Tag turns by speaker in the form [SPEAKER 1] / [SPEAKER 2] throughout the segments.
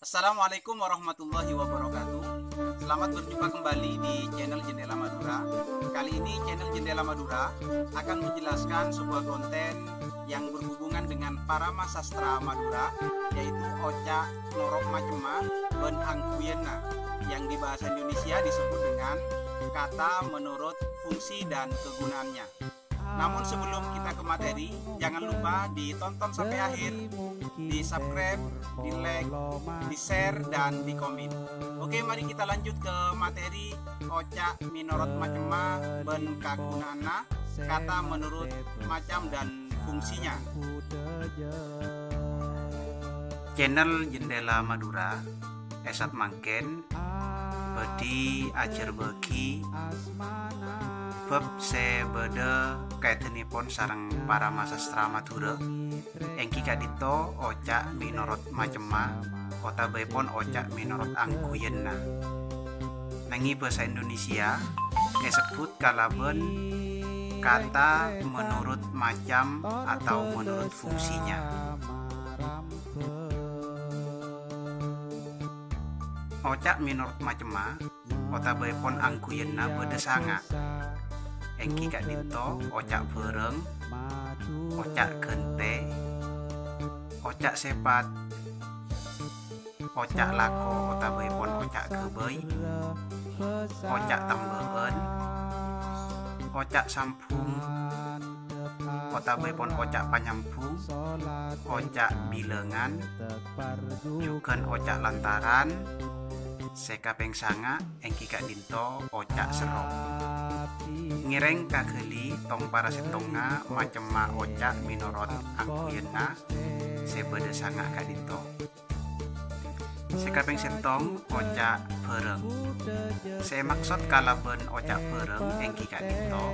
[SPEAKER 1] Assalamualaikum warahmatullahi wabarakatuh. Selamat berjumpa kembali di channel Jendela Madura. Kali ini channel Jendela Madura akan menjelaskan sebuah konten yang berhubungan dengan parama sastra Madura, yaitu Oca Norok Macema Ben Angkuyena, yang di bahasa Indonesia disebut dengan kata menurut fungsi dan kegunaannya. Namun sebelum kita ke materi, jangan lupa ditonton sampai akhir, di subscribe, di like, di share, dan di komen. Oke, mari kita lanjut ke materi Oca Minorot Macema Ben Kagunana, kata menurut macam dan fungsinya. Channel Jendela Madura esat mangken bedi ajar bagi bab sebeda kaitanipun sareng parama sastra Madura engki kadito Oca Minorot Macema otabaipun Oca Minorot Angkuyena. Nangi bahasa Indonesia disebut kalaben kata menurut macam atau menurut fungsinya. Oca Minorot Macema otabaipun Angkuyena beda sanga engki kak dinto ocak bereng, ocak gente, ocak sepat, ocak lako otabaipun ocak gebei, ocak tambahan, ocak sampung otabaipun ocak panyampung, ocak bilengan, juga ocak lantaran, sekapeng sanga engki kak dinto ocak serong. Ngireng kageli tong para setonga macema Oca Minorot Angkuyena sebeda sanga kadito. Sekapeng setong Oca bereng. Se maksud kalaben Oca bereng engki kadito.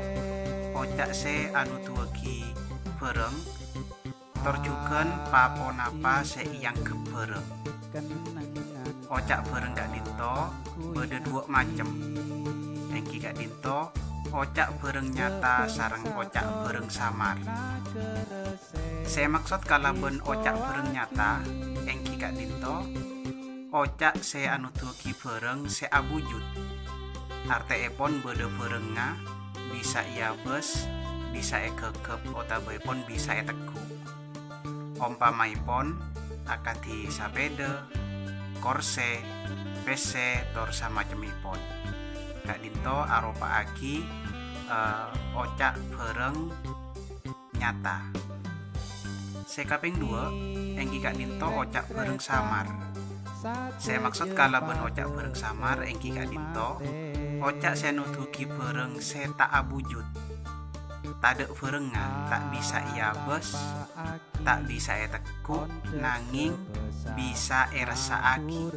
[SPEAKER 1] Oca se anu tuwegi bereng torjuken paponapa se iyang kebereng. Oca bereng kadito beda dua macem. Engki kadito Ocak bereng nyata sareng ocak bereng samar. Saya maksud kalaben ocak bereng nyata engki kak dinto ocak se anu tuki bereng se abujud. Arteepon beda berenga bisa ia bes, bisa ekekep otabaipun bisa eteku. Ompamaipun akadi sapede, korse, pese, tor sama cemipun. Kak dinto aropa aki ocak bereng nyata. Sekaping dua engki kak dinto ocak bereng samar. Saya maksud kalaben ocak bereng samar engki kak dinto ocak se nutuki bereng se tak abujud. Tadek berenga tak bisa ia bes, tak bisa eteku, nanging bisa erasa aki.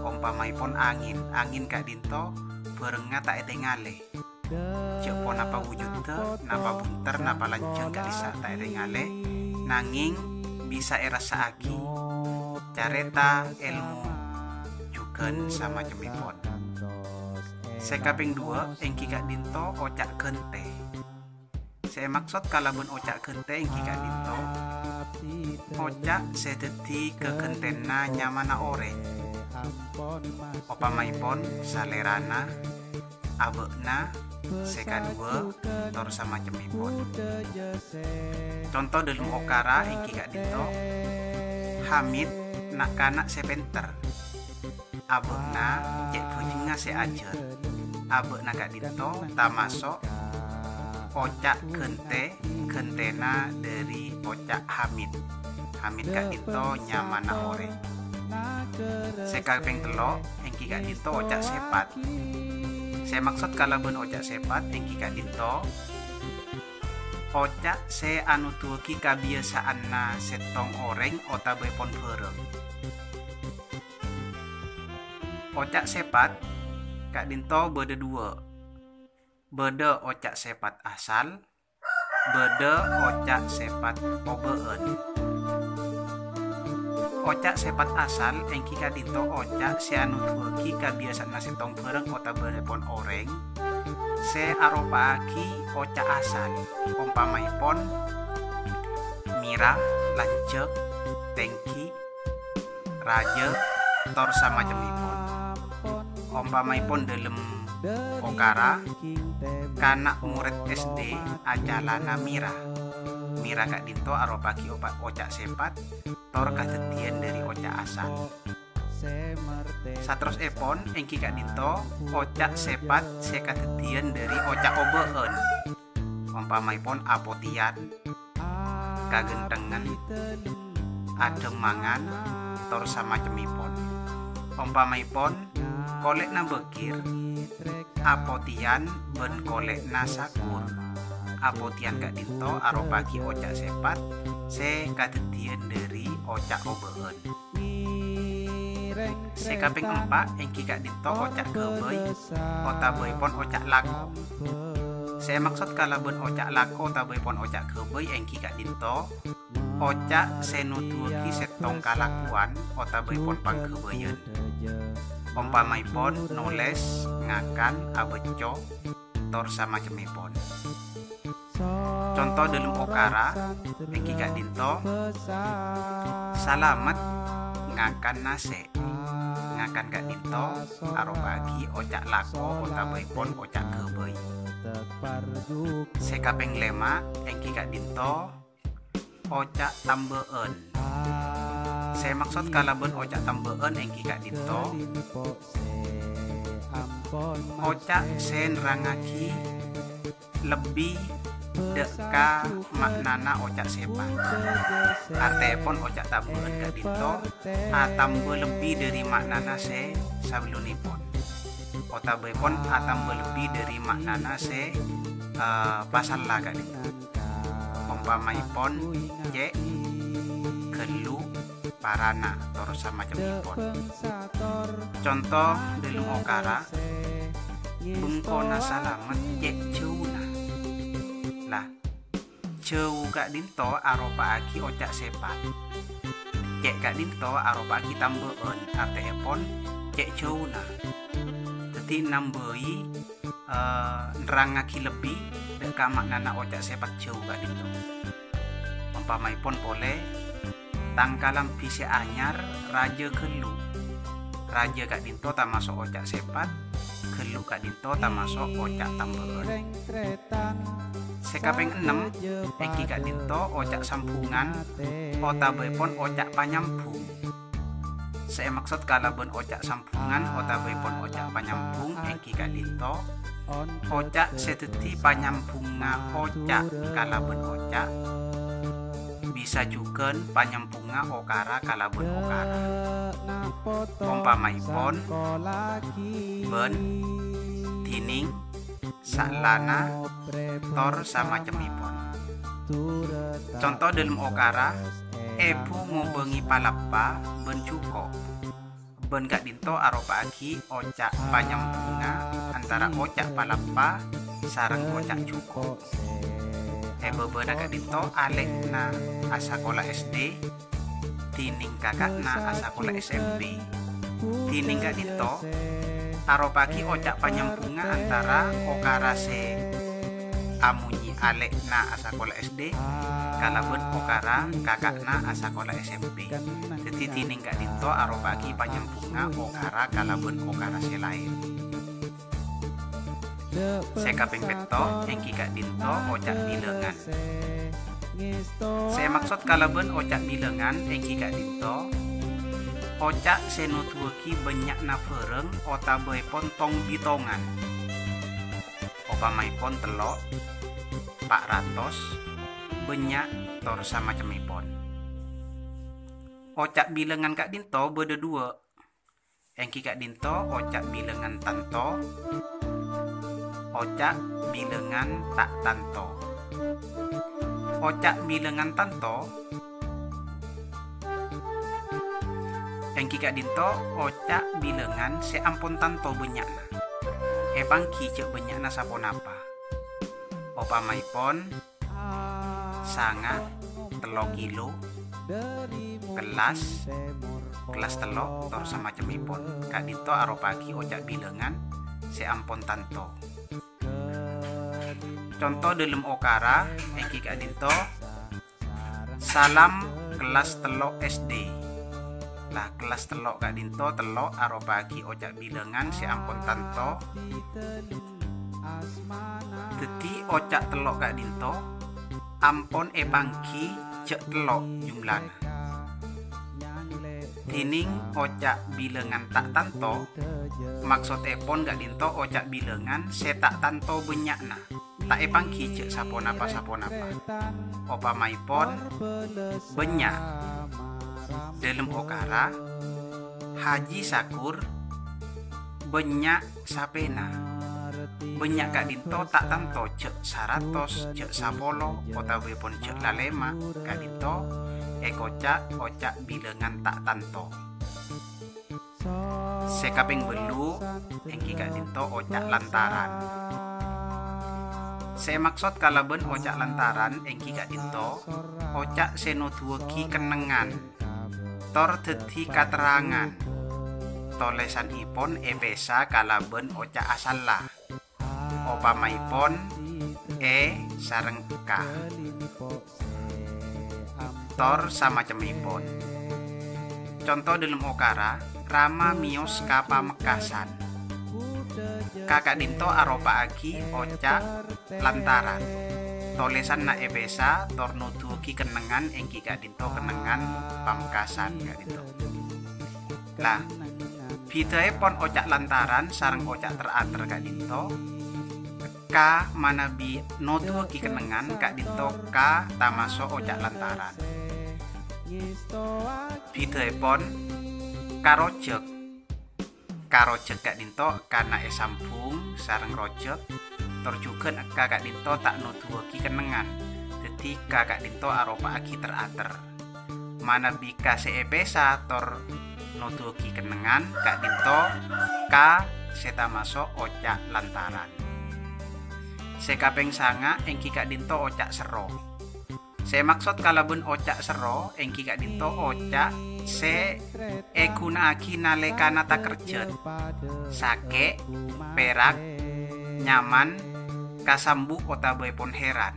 [SPEAKER 1] Ompamaipun angin kak dinto berenga tak etengale. Cepon napa wujudnya, napa bunter, napa lanceng gak bisa tak etengale. Nanging bisa erasa aki. Careta ilmu juken sama cemipon. Sekaping dua engki kak dinto ocak gente. Saya maksud kalaben ocak gente engki kak dinto ocak sedeti kekentena nyamana oreng. Opamaipun salerana, abekna, seka dua, tor sama cemipun. Contoh dalam okara engki kak dinto Hamid nak sepenter. Abekna cek bujinga se ajer. Abekna kak dinto tamasok ocak gente, gentena dari ocak Hamid. Hamid kak dinto nyamana oreng. Sekaping telo engki kak dinto ocak sepat. Saya maksud kalaben ocak sepat engki kak dinto ocak se anu tuki kabiasaanna setong oreng otabaipun bereng. Ocak sepat kak dinto beda dua. Beda ocak sepat asal, beda ocak sepat obeen. Ocak sepat asal engki kak dinto ocak se anu tuki kabiasaanna setong bereng otabaipun oreng. Se aropa aki ocak asal. Ompamaipun mira, lancek, tengki, raja, tor samacemipun. Umpamaipun dalam Okara kanak murid SD acalana Mira Kak Dinto aropaki ocak sepat tor kadadian dari ocak asal. Satros epon engki Kak Dinto ocak sepat sekadadian dari ocak obeen. Umpamaipun apotian, kagentengen, adem mangan, tor samacemipun. Umpamaipun kolek na bekir, apotian ben kolek na sakur. Apotian Kak Dinto aropaki ocak sepat sekadadian dari ocak obeen. Sekaping empat engki Kak Dinto ocak gebei otabeipun ocak lako. Saya maksud kalaben ocak lako otabeipun ocak gebei engki Kak Dinto ocak senutuki setong kalakuan otabeipun panggebeyen. Umpamaipun nulis ngakan abeco tor samacemipun. Contoh dalam Okara engki Kak Dinto salamet ngakan nase. Ngakan Kak Dinto arobagi ocak lako otabeipun ocak gebei. Sekaping lema engki Kak Dinto ocak tambeen. Saya maksud kalaben ocak tambeen engki Kak Dinto ocak sen rangaki lebih deka maknana ocak sepat. Artepon ocak tambeen Kak Dinto atambe lebih dari maknana se sabelunipun. Otabeipun atambe lebih dari maknana se pasal lah Kak Dinto. Umpamaipun cek gelu parana tor samacemipun. Contoh dalam Okara bengkona salamet cek ceuna. Lah ceu Kak Dinto aropaki ocak sepat. Cek Kak Dinto aropaki tambeen artepon cek ceuna. Jadi nambei nerangaki lebih deka maknana ocak sepat ceu Kak Dinto. Umpamaipun pole tangkalam bise anyar raja gelu. Raja Kak Dinto tamasuk ocak sepat, gelu Kak Dinto tamasuk ocak tambeen. Sekaping 6 engki Kak Dinto ocak sambungan otabeipun ocak panyambung. Saya maksud kalaben ocak sambungan otabeipun ocak panyambung engki Kak Dinto ocak sedeti panyambunga ocak kalaben ocak. Bisa juga panyambunga Okara kalaben Okara. Umpamaipun ben dining saklana tor samacemipun. Contoh dalam Okara ebu ngobengi palapa ben cuko. Ben Kak Dinto aropaki ocak panyambunga antara ocak palapa sareng ocak cuko. Bebena Kak Dinto alekna asakola SD tining kakakna asakola SMP. Tining Kak Dinto aropaki ocak panyambunga antara Okara se amunyi alekna asakola SD kalaben Okara kakakna asakola SMP. Jadi tining Kak Dinto aropaki panyambunga Okara kalaben Okara se lain. Sekaping peto engki Kak Dinto ocak bilengan. Saya maksud kalaben ocak bilengan engki Kak Dinto ocak senutuki banyak nafereng otabeipun tong bitongan. Upamaipun telok 400 banyak tor samacemipun. Ocak bilengan Kak Dinto beda dua. Engki Kak Dinto ocak bilengan tanto, ocak bilengan tak tanto. Ocak bilengan tanto engki Kak Dinto ocak bilengan seampun tanto benyakna. Bangki cek benyakna saponapa. Upamaipun sangat 3 kilo kelas telok tor samacemipun. Kak Dinto aropaki ocak bilengan seampun tanto. Contoh dalam Okara engki Kak Dinto salam kelas telok SD. Lah kelas telok Kak Dinto telok aropa aki ojak bilengan si ampun tanto. Dadi ojak telok Kak Dinto ampun pangki cek telok jumlahna. Dining ojak bilengan tak tanto maksudipun Kak Dinto ojak bilengan se tak tanto benyakna. Tak pangki cek saponapa. Opamaipun benyak dalam okara haji sakur benyak sapena. Benyak Kak Dinto tak tanto cek 100 cek 10 otawipun cek lalema Kak Dinto ojak bilengan tak tanto. Sekaping belu engki Kak Dinto ojak lantaran. Saya maksud kalaben ojak lantaran engki Kak Dinto ojak senoduweki kenengan tor dadi katerangan tolesanipun pesa kalaben ojak asalla opamaipun sareng k tor samacemipun. Contoh dalam okara Rama miyos kapamekasan. Kakak Dinto aropa agi ojak lantaran. Tolesan na pesa tor nuduki kenengan engki Kak Dinto kenengan pamekasan Kak Dinto. Lah bidaepun ojak lantaran sareng ojak teratur Kak Dinto. Ka manabi nuduki kenengan Kak Dinto ka tamaso ojak lantaran. Bidaepun karojek Kak Dinto karena sambung sareng rojek tor juga Kak Dinto tak nuduki kenengan. Jadi Kak Dinto aropa agi teratur. Mana bika pesa tor nuduki kenengan Kak Dinto ka seta masuk ojak lantaran. Sekaping sanga engki Kak Dinto ojak sero. Saya maksud kalaben ojak sero engki Kak Dinto ojak se gunaki nalekana tak kerjet sake perak nyaman kasambu otabaipun heran.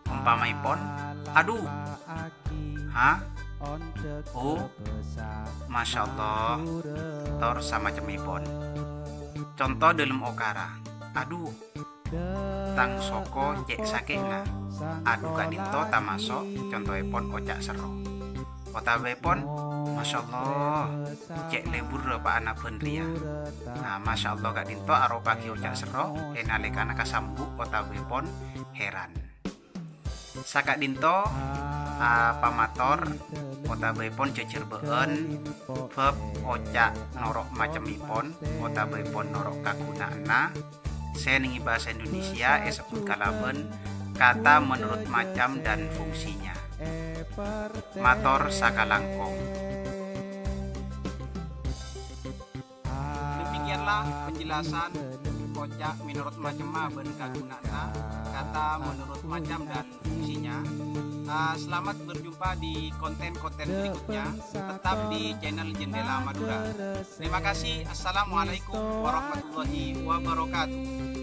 [SPEAKER 1] Umpamaipun aduh Masya Allah tor samacemipun. Contoh dalam okara aduh tang soko cek sakena. Aduh Kak Dinto tamasok contohipun ojak sero. Otabaipun Masya Allah cek lebur apa anak benria. Nah Masya Allah Kak Dinto aropa ki ojak sero nalekana kasambu otabaipun heran. Sakak Dinto pamator otabaipun jejer been bab ojak norok macemipun otabaipun norok kagunaana. Saya ningi bahasa Indonesia sebut kalaben kata menurut macam dan fungsinya. Mator sakalangkong. Demikianlah penjelasan ojak menurut macam ben kagunana, kata menurut macam dan fungsinya. Selamat berjumpa di konten-konten berikutnya. Tetap di channel Jendela Madura. Terima kasih. Assalamualaikum warahmatullahi wabarakatuh.